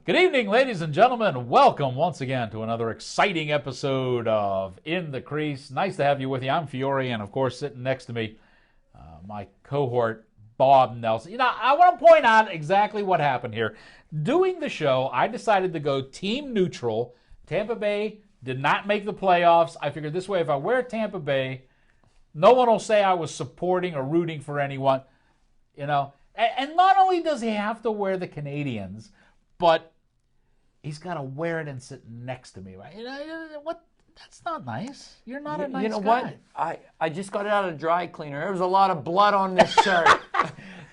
Good evening, ladies and gentlemen. Welcome once again to another exciting episode of In the Crease. Nice to have you with you. I'm Fiore, and of course, sitting next to me, my cohort, Bob Nelson. You know, I want to point out exactly what happened here. Doing the show, I decided to go team neutral. Tampa Bay did not make the playoffs. I figured this way, if I wear Tampa Bay, no one will say I was supporting or rooting for anyone. You know, and not only does he have to wear the Canadians, but he's got to wear it and sit next to me, right? You know, what? That's not nice. You're not a nice guy. You know what? I just got it out of the dry cleaner. There was a lot of blood on this shirt.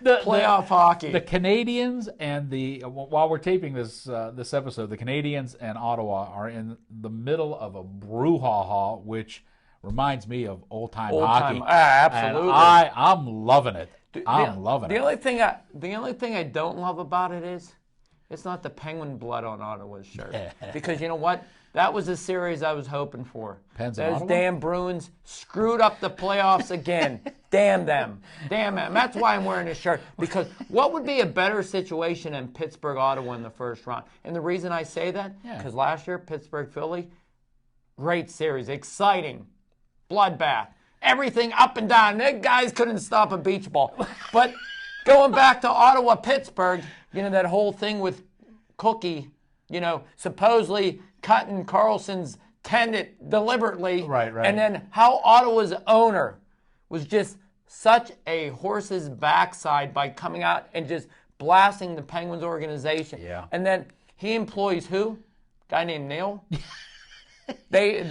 Playoff hockey. The Canadians and while we're taping this episode, the Canadians and Ottawa are in the middle of a brouhaha, which reminds me of old-time hockey. Absolutely. And I'm loving it. I'm loving it. The only thing I don't love about it is it's not the Penguin blood on Ottawa's shirt. Because you know what? That was a series I was hoping for. Those damn Bruins screwed up the playoffs again. Damn them. Damn them. That's why I'm wearing this shirt. Because what would be a better situation than Pittsburgh-Ottawa in the first round? And the reason I say that, because last year, Pittsburgh-Philly, great series. Exciting. Bloodbath. Everything up and down. The guys couldn't stop a beach ball. But going back to Ottawa-Pittsburgh, you know, that whole thing with Cookie, you know, supposedly cutting Carlson's tendon deliberately. Right. And then how Ottawa's owner was just such a horse's backside by coming out and just blasting the Penguins organization. Yeah. And then he employs who? A guy named Neil? They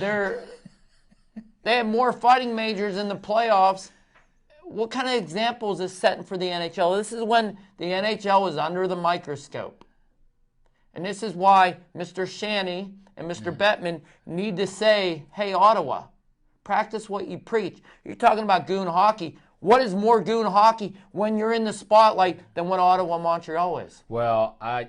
have more fighting majors in the playoffs. What kind of example is this setting for the NHL? This is when the NHL is under the microscope. And this is why Mr. Shanny and Mr. Bettman need to say, hey, Ottawa, practice what you preach. You're talking about goon hockey. What is more goon hockey when you're in the spotlight than what Ottawa-Montreal is? Well, I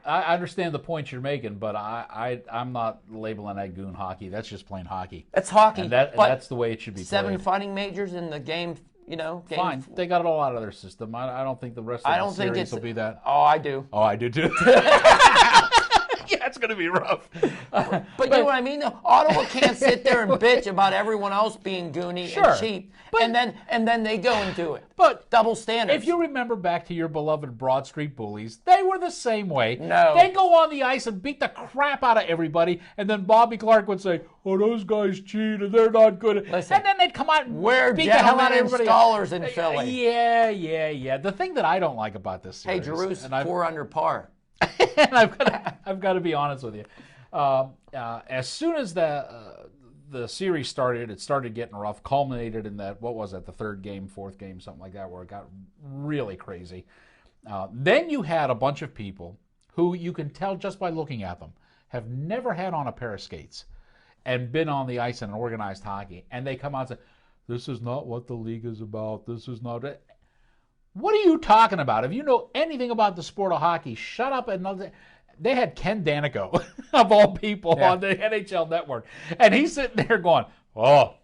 understand the point you're making, but I'm not labeling that goon hockey. That's just plain hockey. That's hockey. And that's the way it should be played. 7 fighting majors in the game, you know. Fine. They got it all out of their system. I don't think the rest of the series will be that. Oh, I do. Oh, I do too. Yeah, it's going to be rough. But you know what I mean? Though? Ottawa can't sit there and bitch about everyone else being goony and cheap, and then they go and do it. But double standards. If you remember back to your beloved Broad Street Bullies, they were the same way. No. They'd go on the ice and beat the crap out of everybody, and then Bobby Clark would say, "Oh, those guys cheated. They're not good." Listen, and then they'd come out and we're beat the hell out of gentlemen and everybody. scholars in Philly. Yeah. The thing that I don't like about this series, hey, Giroux's 4 under par. And I've got to be honest with you. As soon as the series started, it started getting rough, culminated in that, what was that, the third game, fourth game, something like that, where it got really crazy. Then you had a bunch of people who you can tell just by looking at them have never had on a pair of skates and been on the ice in organized hockey, and they come out and say, this is not what the league is about, this is not it. What are you talking about? If you know anything about the sport of hockey, shut up and they had Ken Danico, of all people, on the NHL Network. And he's sitting there going, oh,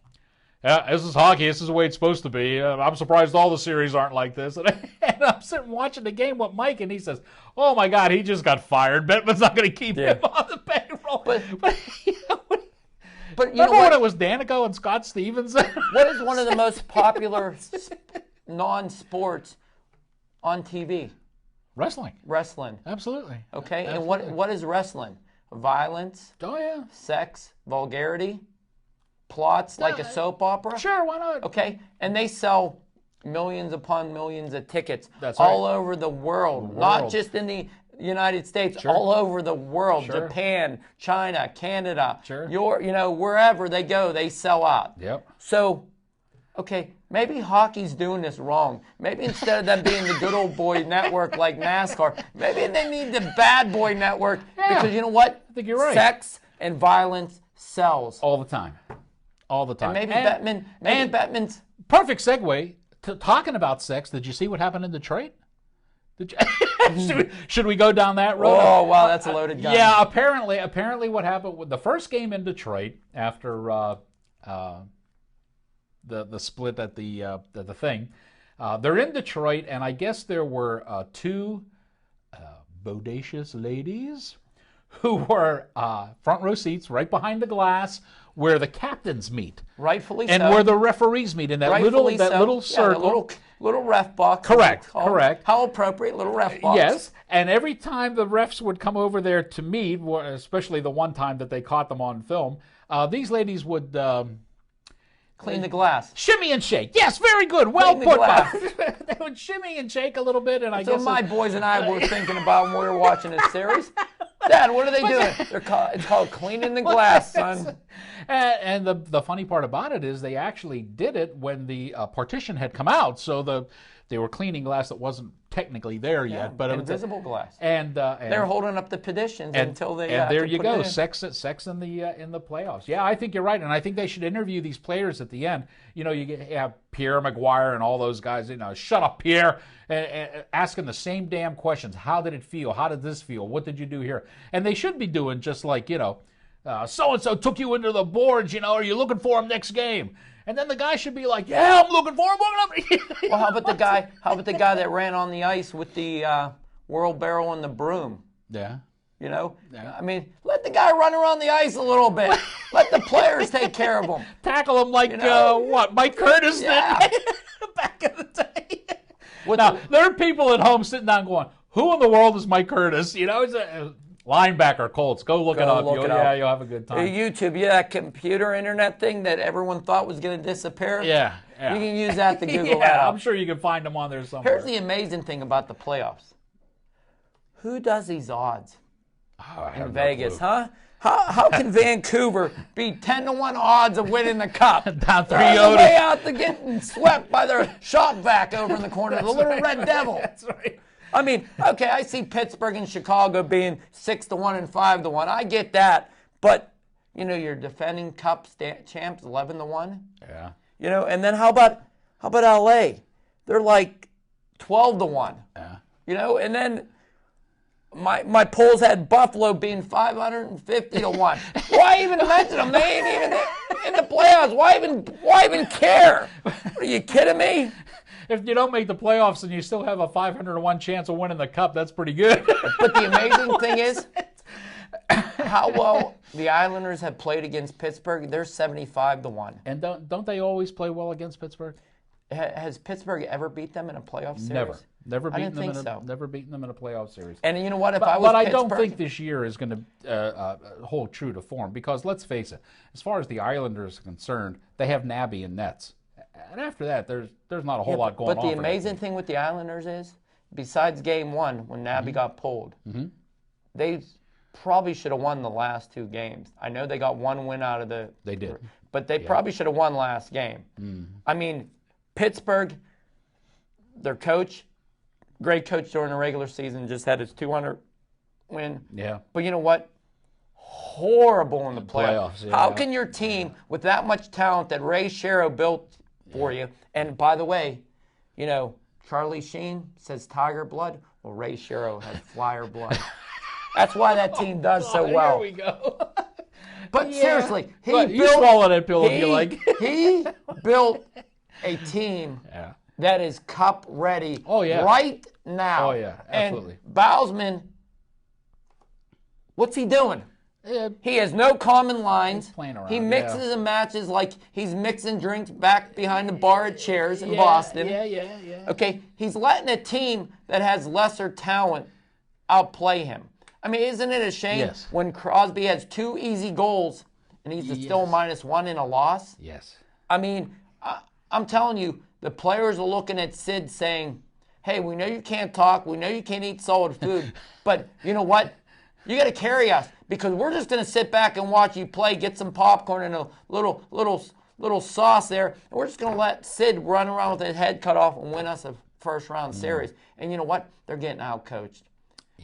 yeah, this is hockey. This is the way it's supposed to be. I'm surprised all the series aren't like this. And I'm sitting watching the game with Mike, and he says, oh, my God, he just got fired. Bettman's not going to keep him on the payroll. But you know, remember when it was Danico and Scott Stevenson? What is one of the most popular non-sports on TV? Wrestling. Absolutely. Okay, Absolutely. And what is wrestling? Violence? Oh, yeah. Sex? Vulgarity? Plots like a soap opera? Sure, why not? Okay, and they sell millions upon millions of tickets That's all right. over the world, not just in the United States, all over the world. Sure. Japan, China, Canada, Sure. wherever they go, they sell out. Yep. So, okay, maybe hockey's doing this wrong. Maybe instead of them being the good old boy network like NASCAR, maybe they need the bad boy network because you know what? I think you're right. Sex and violence sells. All the time. All the time. And maybe Bettman's... Perfect segue to talking about sex. Did you see what happened in Detroit? Did you, should we go down that road? Oh, wow, that's a loaded gun. Yeah, apparently what happened with the first game in Detroit after the split at the thing, they're in Detroit, and I guess there were two bodacious ladies who were front row seats right behind the glass where the captains meet. Rightfully and so. where the referees meet in that Rightfully little so. circle. Yeah, the little ref box. Correct, correct. How appropriate, little ref box. Yes, and every time the refs would come over there to meet, especially the one time that they caught them on film, these ladies would clean the glass. shimmy and shake. Yes, very good. Well Clean the put, glass. Bob. They would shimmy and shake a little bit, and I So guess my boys and I were thinking about when we were watching this series. Dad, what are they doing? It's called cleaning the glass, son. And the funny part about it is they actually did it when the partition had come out, so they were cleaning glass that wasn't technically there yet, but invisible glass. And they're holding up the petitions until they. And there you put go, it in. sex in the playoffs. Yeah, I think you're right, and I think they should interview these players at the end. You know, you have Pierre Maguire and all those guys. You know, shut up, Pierre, and asking the same damn questions. How did it feel? How did this feel? What did you do here? And they should be doing just like, you know, so and so took you into the boards. You know, are you looking for him next game? And then the guy should be like, yeah, I'm looking for him. Well, how about the guy? How about the guy that ran on the ice with the whirl barrel and the broom? Yeah. You know, Yeah. I mean, let the guy run around the ice a little bit. Let the players take care of him. Tackle him like, what, Mike Curtis Yeah. did back in the day. Now, there are people at home sitting down going, who in the world is Mike Curtis? You know, he's a linebacker, Colts. Go look it up. Yeah, you'll have a good time. YouTube, that computer internet thing that everyone thought was going to disappear. Yeah. You can use that to Google that Yeah, up. I'm sure you can find them on there somewhere. Here's the amazing thing about the playoffs. Who does these odds in Vegas, huh? How can Vancouver be 10-1 odds of winning the cup? Down 3-0. They're on the way out to getting swept by their shop vac over in the corner, the little red devil. That's right. I mean, okay, I see Pittsburgh and Chicago being 6-1 and 5-1. I get that, but you know, you're defending Cup champs 11-1. Yeah. You know, and then how about LA? They're like 12-1. Yeah. You know, and then my polls had Buffalo being 550-1. Why even mention them? They ain't even in the playoffs. Why even care? Are you kidding me? If you don't make the playoffs and you still have a 500-1 chance of winning the cup, that's pretty good. But the amazing thing is how well the Islanders have played against Pittsburgh. They're 75-1. And don't they always play well against Pittsburgh? Has Pittsburgh ever beat them in a playoff series? Never I beaten didn't them. think so. Never beaten them in a playoff series. And you know what? If But I don't think this year is going to hold true to form because let's face it, as far as the Islanders are concerned, they have Nabby and Nets, and after that, there's not a whole lot going on. But the for amazing thing with the Islanders is, besides Game 1 when Nabby got pulled, they probably should have won the last 2 games. I know they got 1 win out of the. They did. But they probably should have won last game. I mean, Pittsburgh, their coach, great coach during the regular season, just had his 200 win. Yeah. But you know what? Horrible in the playoffs. Yeah. How can your team, with that much talent that Ray Shero built for you, and by the way, you know, Charlie Sheen says Tiger blood. Well, Ray Shero has Flyer blood. That's why that team does so well. Here we go. But seriously, you swallow that pill if you like. He built a team Yeah. that is cup ready yeah. right now. Oh, yeah, absolutely. And Bousman, what's he doing? Yeah. He has no common lines. He's playing around, He mixes and matches like he's mixing drinks back behind the bar at Chairs in Boston. Yeah. Okay, he's letting a team that has lesser talent outplay him. I mean, isn't it a shame when Crosby has 2 easy goals and he's still -1 in a loss? Yes. I mean, I'm telling you, the players are looking at Sid saying, hey, we know you can't talk. We know you can't eat solid food. But you know what? You got to carry us because we're just going to sit back and watch you play, get some popcorn and a little sauce there. And we're just going to let Sid run around with his head cut off and win us a first-round series. And you know what? They're getting out-coached.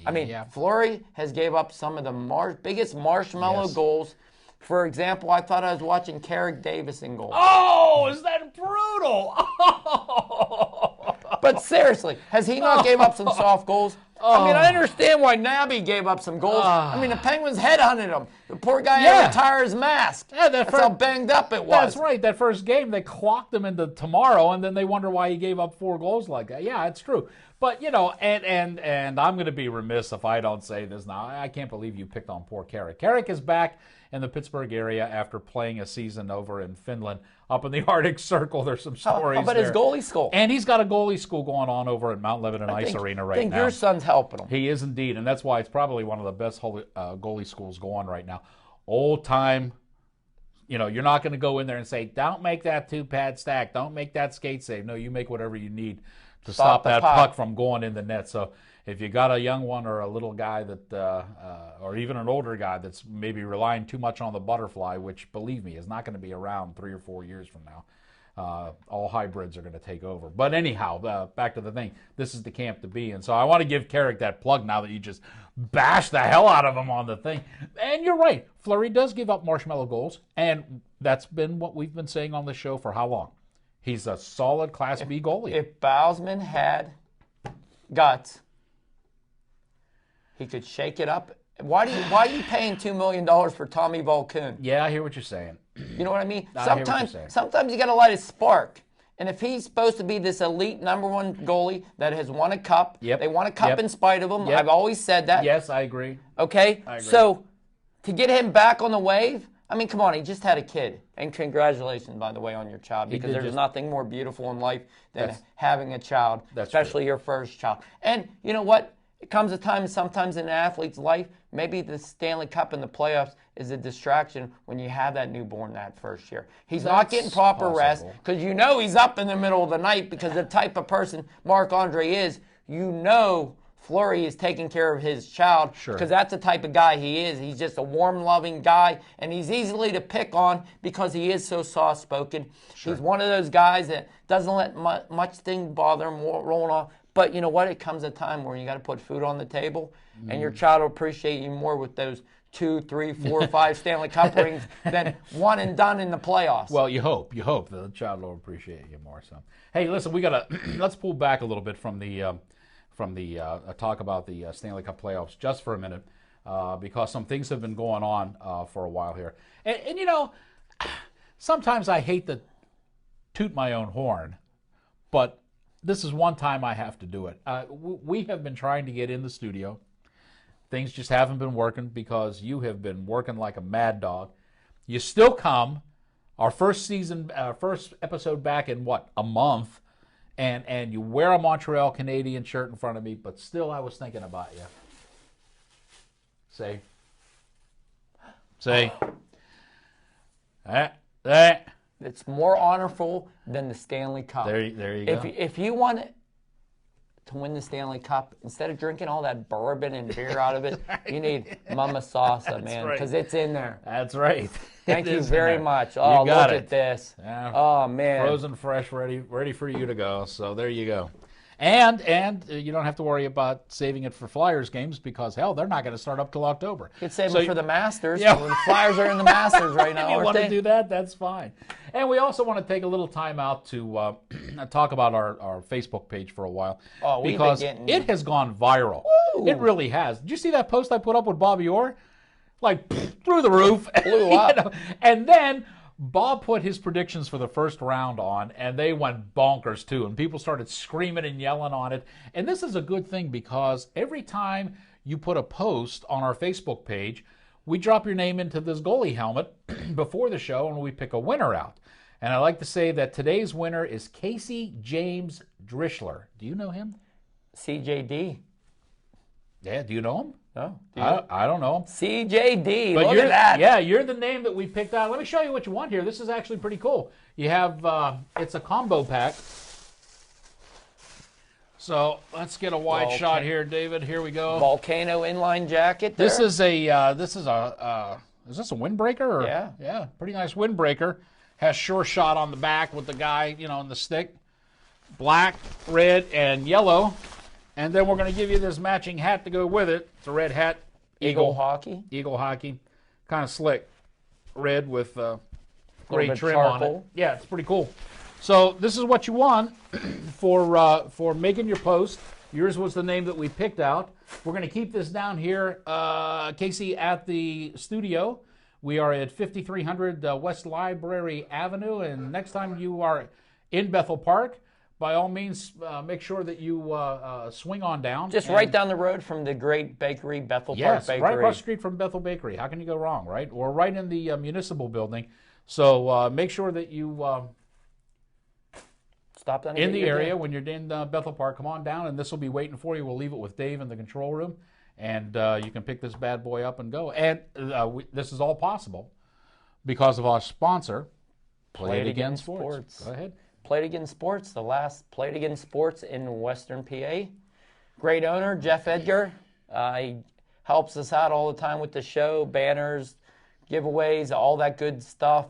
I mean, Fleury has gave up some of the biggest marshmallow goals. For example, I thought I was watching Carrick Davis in goal. Oh, is that brutal? But seriously, has he not gave up some soft goals? I mean, I understand why Nabby gave up some goals. I mean, the Penguins headhunted him. The poor guy had to retire his mask. Yeah, that's how banged up it was. That's right. That first game, they clocked him into tomorrow, and then they wonder why he gave up 4 goals like that. Yeah, it's true. But, and I'm going to be remiss if I don't say this now. I can't believe you picked on poor Carrick. Carrick is back in the Pittsburgh area after playing a season over in Finland up in the Arctic Circle. There's some stories How about there. his goalie school? And he's got a goalie school going on over at Mount Lebanon Ice Arena right now. I think your son's helping him. He is indeed, and that's why it's probably one of the best goalie schools going right now. Old time, you're not going to go in there and say, don't make that 2-pad stack, don't make that skate save. No, you make whatever you need to stop that puck from going in the net. So if you got a young one or a little guy that, or even an older guy that's maybe relying too much on the butterfly, which, believe me, is not going to be around 3 or 4 years from now. All hybrids are going to take over. But anyhow, back to the thing. This is the camp to be in. So I want to give Carrick that plug now that you just bashed the hell out of him on the thing. And you're right. Fleury does give up marshmallow goals. And that's been what we've been saying on the show for how long? He's a solid Class B goalie. If Bousman had guts, he could shake it up. Why are you paying $2 million for Tommy Volkun? Yeah, I hear what you're saying. You know what I mean? I hear what you're saying. Sometimes you got to let it spark. And if he's supposed to be this elite #1 goalie that has won a cup, they won a cup in spite of him. I've always said that. Yes, I agree. Okay? I agree. So to get him back on the wave, I mean, come on, he just had a kid. And congratulations, by the way, on your child, because there's nothing more beautiful in life than having a child, especially your first child. And you know what? It comes a time sometimes in an athlete's life, maybe the Stanley Cup and the playoffs is a distraction when you have that newborn that first year. He's not getting proper rest because he's up in the middle of the night because the type of person Marc-Andre is, Fleury is taking care of his child because that's the type of guy he is. He's just a warm, loving guy, and he's easily to pick on because he is so soft-spoken. He's one of those guys that doesn't let much thing bother him rolling off. But you know what? It comes a time where you got to put food on the table, and your child will appreciate you more with those 2, 3, 4, 5 Stanley Cup rings than one and done in the playoffs. Well, you hope that the child will appreciate you more. So, hey, listen, we gotta let's pull back a little bit from the talk about the Stanley Cup playoffs just for a minute, because some things have been going on for a while here, and sometimes I hate to toot my own horn, but this is one time I have to do it. We have been trying to get in the studio. Things just haven't been working because you have been working like a mad dog. You still come. Our first episode back in a month, and you wear a Montreal Canadiens shirt in front of me, but still I was thinking about you. Say. It's more honorful than the Stanley Cup. There you go. If you want to win the Stanley Cup, instead of drinking all that bourbon and beer out of it, you need Mama Salsa, man, because it's in there. That's right. Thank you very much. Oh, look at this. Yeah. Oh, man. Frozen fresh, ready for you to go. So there you go. And you don't have to worry about saving it for Flyers games because, hell, they're not going to start up till October. You could save it for the Masters. Yeah. The Flyers are in the Masters right now, you want to do that? That's fine. And we also want to take a little time out to talk about our Facebook page for a while. Oh, because it has gone viral. Woo! It really has. Did you see that post I put up with Bobby Orr? Like, through the roof. Blew up. And then Bob put his predictions for the first round on, and they went bonkers too. And people started screaming and yelling on it. And this is a good thing because every time you put a post on our Facebook page, we drop your name into this goalie helmet before the show, and we pick a winner out. And I like to say that today's winner is Casey James Drischler. Do you know him? CJD. Yeah, do you know him? No. I don't know him. CJD, but look at that. Yeah, you're the name that we picked out. Let me show you what you want here. This is actually pretty cool. You have, it's a combo pack. So let's get a wide shot here, David. Here we go. Volcano inline jacket there. This is a, is this a windbreaker? Or? Yeah. Yeah, pretty nice windbreaker. Has Sure Shot on the back with the guy, in the stick. Black, red, and yellow. And then we're going to give you this matching hat to go with it. It's a red hat. Eagle hockey. Eagle hockey. Kind of slick. Red with gray trim on it. Yeah, it's pretty cool. So this is what you won for making your post. Yours was the name that we picked out. We're going to keep this down here, Casey, at the studio. We are at 5300 West Library Avenue, and next time you are in Bethel Park, by all means, make sure that you swing on down. Just right down the road from the great bakery, Bethel Park Bakery. Yes, right across the street from Bethel Bakery. How can you go wrong, right? Or right in the municipal building. So make sure that you stop down in the area when you're in Bethel Park. Come on down, and this will be waiting for you. We'll leave it with Dave in the control room, and you can pick this bad boy up and go. And this is all possible because of our sponsor, Play It Again Sports. Go ahead. Play It Again Sports, the last Play It Again Sports in Western PA. Great owner, Jeff Edgar. He helps us out all the time with the show, banners, giveaways, all that good stuff.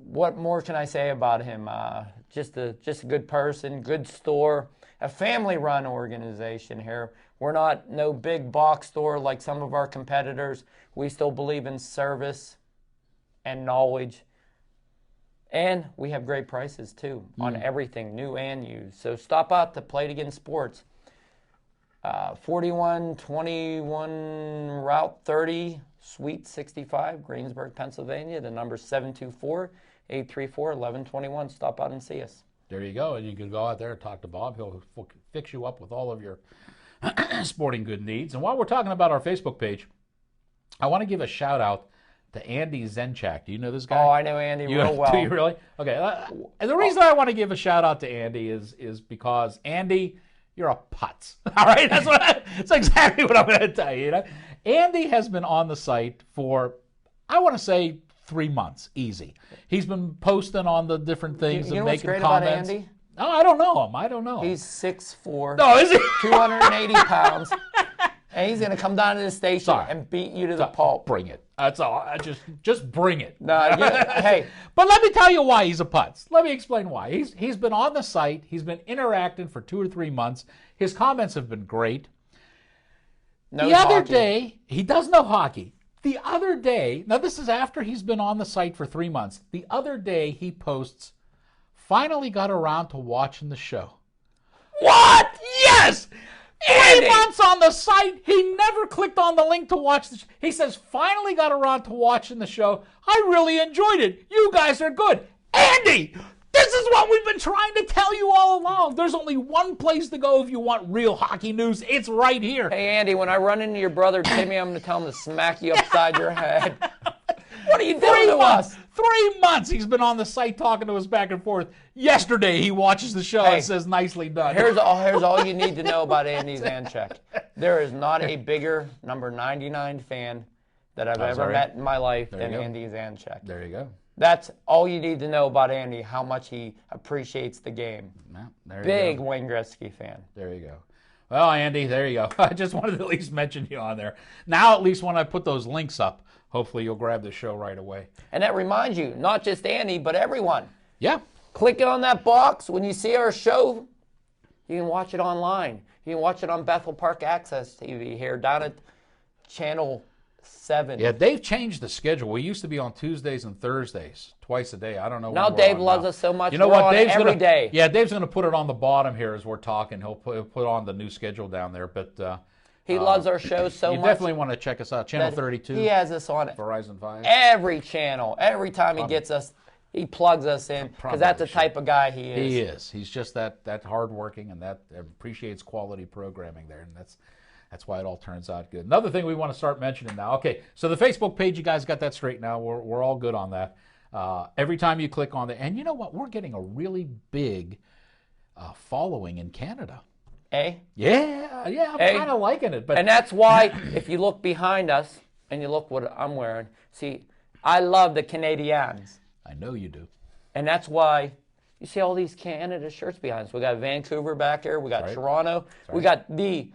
What more can I say about him? Just a good person, good store, a family-run organization here. We're not no big box store like some of our competitors. We still believe in service and knowledge. And we have great prices, too, on everything, new and used. So stop out to Play It Again Sports. 4121 Route 30, Suite 65, Greensburg, Pennsylvania. The number's 724-834-1121. Stop out and see us. There you go. And you can go out there and talk to Bob. He'll fix you up with all of your sporting good needs. And while we're talking about our Facebook page, I want to give a shout-out to Andy Zenchak. Do you know this guy? Oh, I know Andy real well. Do you really? Okay. And the reason I want to give a shout out to Andy is because Andy, you're a putz. All right, that's exactly what I'm going to tell you. You know? Andy has been on the site for, I want to say, 3 months, easy. He's been posting on the different things you and know what's making great comments. About Andy? Oh, I don't know him. I don't know. He's 6'4". No, is he? 280 pounds. And he's going to come down to the station and beat you to the pulp. Bring it. That's all. Just bring it. Hey. But let me tell you why he's a putz. Let me explain why. He's been on the site. He's been interacting for 2 or 3 months. His comments have been great. The other day, he does know hockey. The other day, now this is after he's been on the site for 3 months. The other day he posts, finally got around to watching the show. What? Yes! 3 months on the site, he never clicked on the link to watch the show. He says, finally got around to watching the show. I really enjoyed it. You guys are good. Andy, this is what we've been trying to tell you all along. There's only one place to go if you want real hockey news. It's right here. Hey, Andy, when I run into your brother Timmy, I'm going to tell him to smack you upside your head. What are you doing to us? 3 months he's been on the site talking to us back and forth. Yesterday he watches the show and says, nicely done. Here's all you need to know about Andy Zenchak. There is not a bigger number 99 fan that I've ever met in my life than Andy Zenchak. There you go. That's all you need to know about Andy, how much he appreciates the game. Big Wayne Gretzky fan. There you go. Well, Andy, there you go. I just wanted to at least mention you on there. Now, at least when I put those links up, hopefully you'll grab the show right away. And that reminds you, not just Andy, but everyone. Yeah. Click on that box. When you see our show, you can watch it online. You can watch it on Bethel Park Access TV here down at Channel 7. Yeah, they've changed the schedule. We used to be on Tuesdays and Thursdays, twice a day. I don't know. Now Dave loves us so much. You know we're what? on Dave's every day. Yeah, Dave's going to put it on the bottom here as we're talking. He'll put on the new schedule down there. But he loves our show so much. You definitely want to check us out. Channel 32. He has us on Verizon 5. Every channel. Every time he gets us, he plugs us in because that's the type of guy he is. He is. He's just that hardworking and that appreciates quality programming there, and that's why it all turns out good. Another thing we want to start mentioning now. Okay, so the Facebook page, you guys got that straight now. We're all good on that. Every time you click on it, and you know what? We're getting a really big following in Canada. Yeah, I'm kind of liking it. But and that's why, if you look behind us and you look what I'm wearing, see, I love the Canadiens. I know you do. And that's why you see all these Canada shirts behind us. We got Vancouver back here. We got Toronto. We got the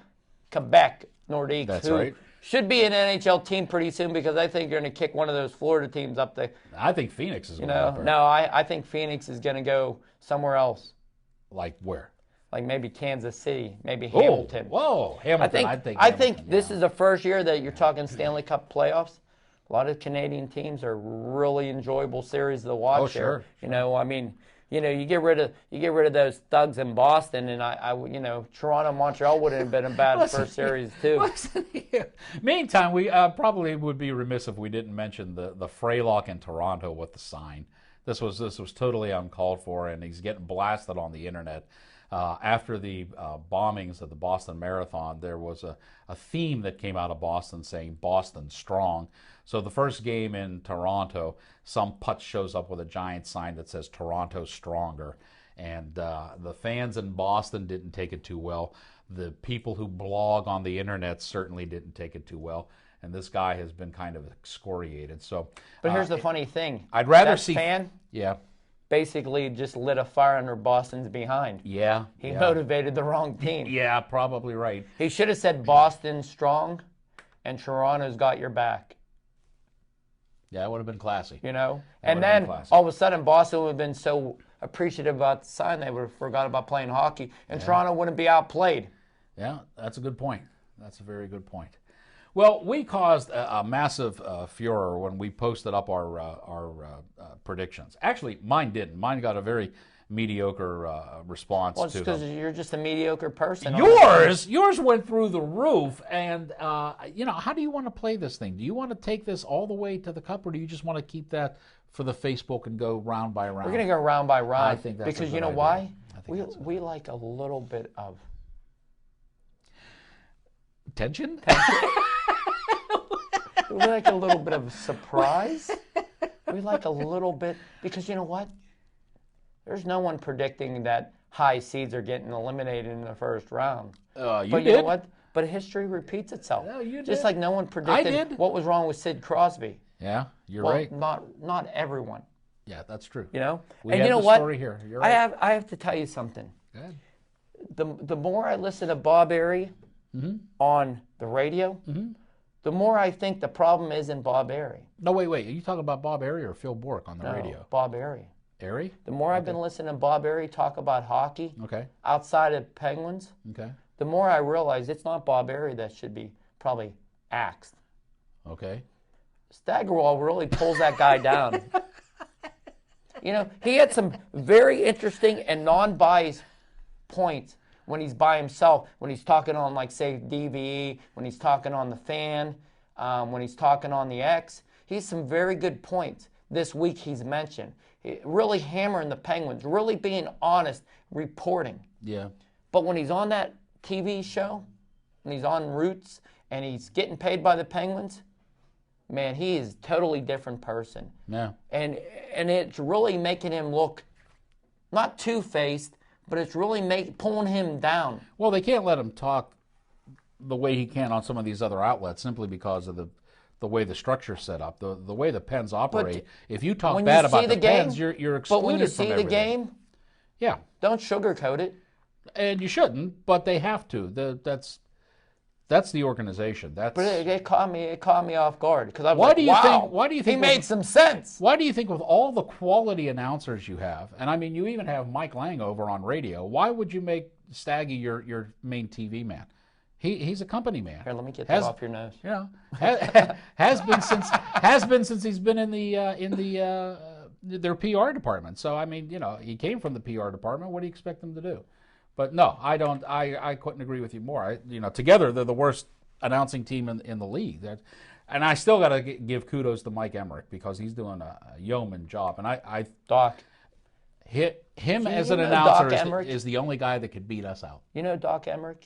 Quebec Nordiques. That's who right. Should be an NHL team pretty soon because I think you're going to kick one of those Florida teams up there. I think Phoenix is going to go. No, I think Phoenix is going to go somewhere else. Like where? Like maybe Kansas City, maybe Hamilton. Whoa, Hamilton. I think this is the first year that you're talking Stanley Cup playoffs. A lot of Canadian teams are really enjoyable series to watch. Oh, sure. You know, I mean, you get rid of those thugs in Boston, and Toronto, Montreal would have been a bad first series too. Listen here. Meantime, we probably would be remiss if we didn't mention the Freylock in Toronto with the sign. This was totally uncalled for, and he's getting blasted on the internet. After the bombings of the Boston Marathon, there was a theme that came out of Boston saying Boston strong. So the first game in Toronto, some putz shows up with a giant sign that says Toronto stronger. And the fans in Boston didn't take it too well. The people who blog on the internet certainly didn't take it too well. And this guy has been kind of excoriated. So, but here's the funny thing. I'd rather that see fan. Yeah. Basically just lit a fire under Boston's behind. Yeah. He motivated the wrong team. Yeah, probably right. He should have said Boston strong and Toronto's got your back. Yeah, it would have been classy. And then all of a sudden Boston would have been so appreciative about the sign they would have forgot about playing hockey, and Toronto wouldn't be outplayed. Yeah, that's a good point. That's a very good point. Well, we caused a massive furor when we posted up our predictions. Actually, mine didn't. Mine got a very mediocre response Well, it's to because them. you're just a mediocre person. Yours went through the roof. And how do you want to play this thing? Do you want to take this all the way to the cup, or do you just want to keep that for the Facebook and go round by round? We're going to go round by round. I think that's a because good you know idea. why? I think We like a little bit of tension. We like a little bit of surprise. We like a little bit, because you know what? There's no one predicting that high seeds are getting eliminated in the first round. You but did. You know what? But history repeats itself. No, you Just did. like no one predicted what was wrong with Sid Crosby. Yeah, you're Well, right. not everyone. Yeah, that's true. We have you know the what? story here. You're right. I have to tell you something. Go ahead. The more I listen to Bob Airey on the radio, the more I think the problem isn't Bob Airey. No, wait. Are you talking about Bob Airey or Phil Bourque on the No, radio? Bob Airey. Airey? The more I've been listening to Bob Airey talk about hockey Okay. outside of Penguins, Okay. the more I realize it's not Bob Airey that should be probably axed. Okay. Staggerwall really pulls that guy down. He had some very interesting and non-biased points when he's by himself, when he's talking on, like, say, DVE, when he's talking on the Fan, when he's talking on the X. He has some very good points this week he's mentioned. Really hammering the Penguins, really being honest, reporting. Yeah. But when he's on that TV show, when he's on Roots, and he's getting paid by the Penguins, man, he is a totally different person. Yeah. And it's really making him look not two-faced, but it's really pulling him down. Well, they can't let him talk the way he can on some of these other outlets simply because of the way the structure's set up, the way the Pens operate. If you talk bad about the Pens, you're excluded from everything. But when you see the game, yeah, don't sugarcoat it. And you shouldn't, but they have to. That's the organization. But it caught me off guard, because I was Why do you think he made some sense? Why do you think, with all the quality announcers you have, and I mean, you even have Mike Lang over on radio, why would you make Staggy your main TV man? He's a company man. Here, let me get that off your nose. Has been since he's been in their PR department. So I mean, he came from the PR department. What do you expect him to do? But no, I don't. I couldn't agree with you more. Together they're the worst announcing team in the league. And I still got to give kudos to Mike Emmerich, because he's doing a yeoman job. And Doc. Him as an announcer is the only guy that could beat us out. Doc Emmerich,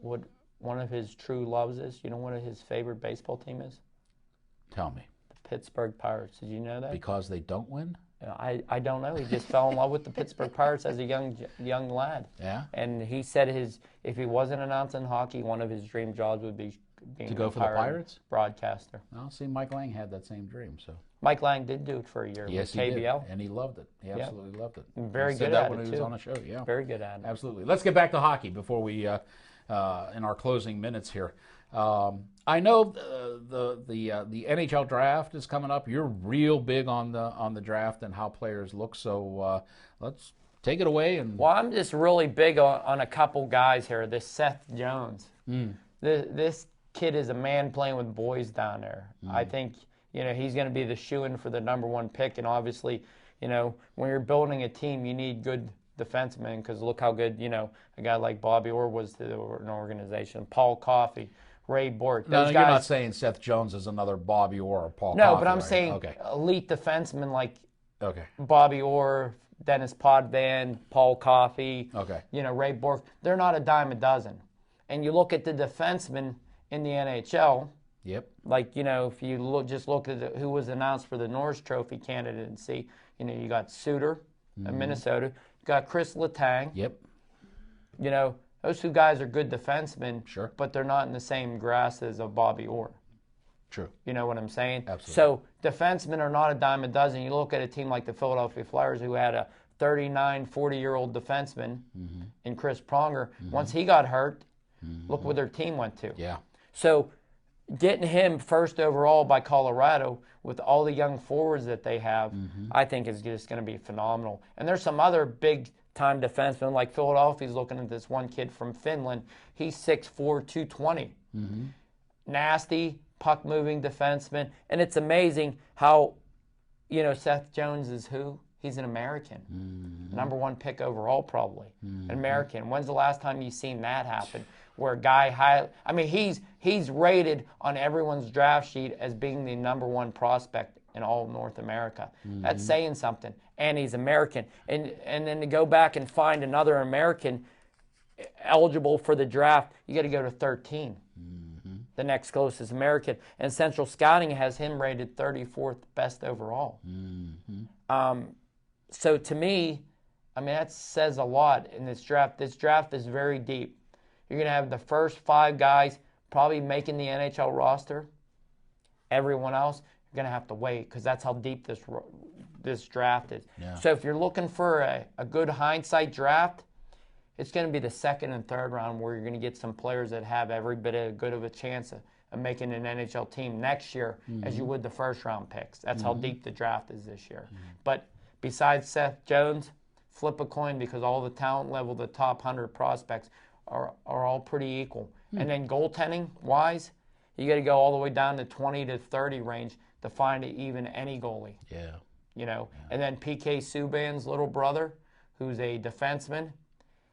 what one of his true loves is? What his favorite baseball team is? Tell me. The Pittsburgh Pirates. Did you know that? Because they don't win? I don't know. He just fell in love with the Pittsburgh Pirates as a young lad. Yeah. And he said if he wasn't announcing hockey, one of his dream jobs would be being to go for the Pirates broadcaster. Well, see, Mike Lang had that same dream. So Mike Lang did do it for a year yes, with KBL. he did, and he loved it. He absolutely loved it. Very he good said that at when it he too. was on a show. Yeah, very good at it. Absolutely. Let's get back to hockey before we in our closing minutes here. I know the NHL draft is coming up. You're real big on the draft and how players look. So let's take it away. Well, I'm just really big on a couple guys here. This Seth Jones. This kid is a man playing with boys down there. I think he's going to be the shoo-in for the #1 pick, and obviously when you're building a team, you need good defensemen because look how good, a guy like Bobby Orr was to an organization. Paul Coffey, Ray Bork. No, Those you're guys, not saying Seth Jones is another Bobby Orr or Paul no, Coffey, but I'm right? saying Okay. elite defensemen like Okay. Bobby Orr, Dennis Potvin, Paul Coffey, Okay. Ray Bork. They're not a dime a dozen. And you look at the defensemen in the NHL, Yep. like, if you look at who was announced for the Norris Trophy candidacy, you got Suter in Minnesota, you got Chris Letang. Yep. Those two guys are good defensemen, Sure. but they're not in the same grass as a Bobby Orr. True. You know what I'm saying? Absolutely. So defensemen are not a dime a dozen. You look at a team like the Philadelphia Flyers who had a 39, 40-year-old defenseman in Chris Pronger. Once he got hurt, look where their team went to. Yeah. So getting him first overall by Colorado with all the young forwards that they have, I think is just going to be phenomenal. And there's some other big-time defensemen, like Philadelphia's looking at this one kid from Finland. He's 6'4", 220. Nasty, puck-moving defenseman. And it's amazing how, Seth Jones is who? He's an American. Number one pick overall, probably. An American. When's the last time you've seen that happen? Where a guy he's rated on everyone's draft sheet as being the number one prospect in all of North America. That's saying something. And he's American. And then to go back and find another American eligible for the draft, you got to go to 13. The next closest American. And Central Scouting has him rated 34th best overall. So to me, that says a lot in this draft. This draft is very deep. You're going to have the first 5 guys probably making the NHL roster. Everyone else, you're going to have to wait because that's how deep this draft is. Yeah. So if you're looking for a good hindsight draft, it's going to be the second and third round where you're going to get some players that have every bit as good of a chance of making an NHL team next year as you would the first round picks. That's how deep the draft is this year. But besides Seth Jones, flip a coin because all the talent level, the top 100 prospects are all pretty equal. And then goaltending wise, you got to go all the way down to 20 to 30 range to find even any goalie. Yeah. And then PK Subban's little brother, who's a defenseman,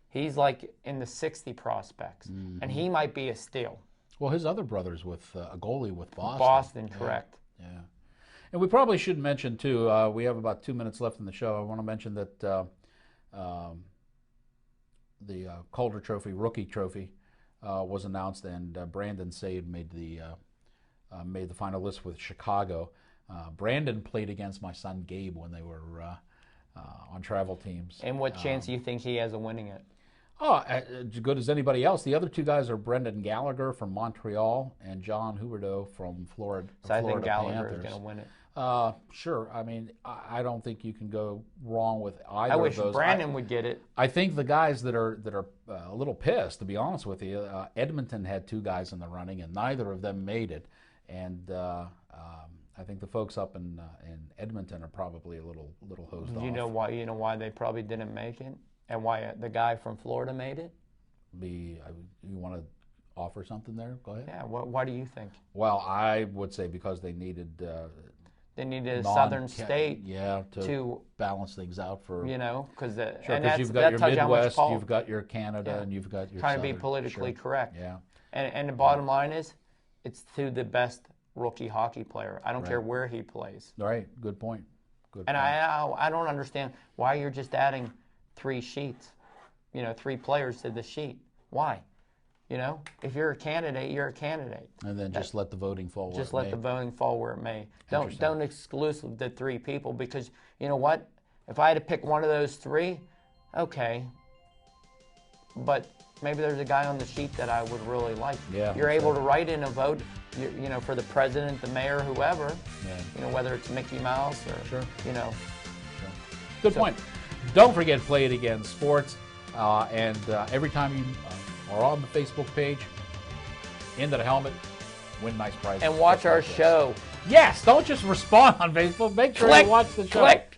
he's like in the 60 prospects, and he might be a steal. Well, his other brother's with a goalie with Boston. Boston, correct. Yeah. And we probably should mention, too, we have about 2 minutes left in the show. I want to mention that the Calder Trophy, Rookie Trophy, was announced, and Brandon Saad made the final list with Chicago. Brandon played against my son Gabe when they were on travel teams. And what chance do you think he has of winning it? Oh, as good as anybody else. The other 2 guys are Brendan Gallagher from Montreal and John Huberdeau from Florida. So I think Gallagher Panthers. is going to win it. Sure. I don't think you can go wrong with either I of wish those. Brandon would get it. I think the guys that are a little pissed, to be honest with you, Edmonton had 2 guys in the running, and neither of them made it. And I think the folks up in Edmonton are probably a little hosed off. You know why they probably didn't make it, and why the guy from Florida made it? You want to offer something there? Go ahead. Yeah. Why do you think? Well, I would say because they needed. They needed a southern state to balance things out for because you've got your Midwest, you've got your Canada, and you've got your trying Southern. to be politically correct. Yeah, and the bottom line is, it's to the best rookie hockey player. I don't care where he plays. Right. Good point. And I don't understand why you're just adding 3 sheets, 3 players to the sheet. Why? If you're a candidate, you're a candidate. And then just let the voting fall where it may. Just let the voting fall where it may. Don't exclusive the 3 people because you know what? If I had to pick one of those 3, okay. But maybe there's a guy on the sheet that I would really like. Yeah. You're able to write in a vote, for the president, the mayor, whoever. Yeah. Whether it's Mickey Mouse or Sure. Good point. Don't forget Play It Again Sports, and every time you are on the Facebook page, Into the Helmet, win nice prizes. And watch our show. Yes, don't just respond on Facebook. Make sure you watch the show. Click.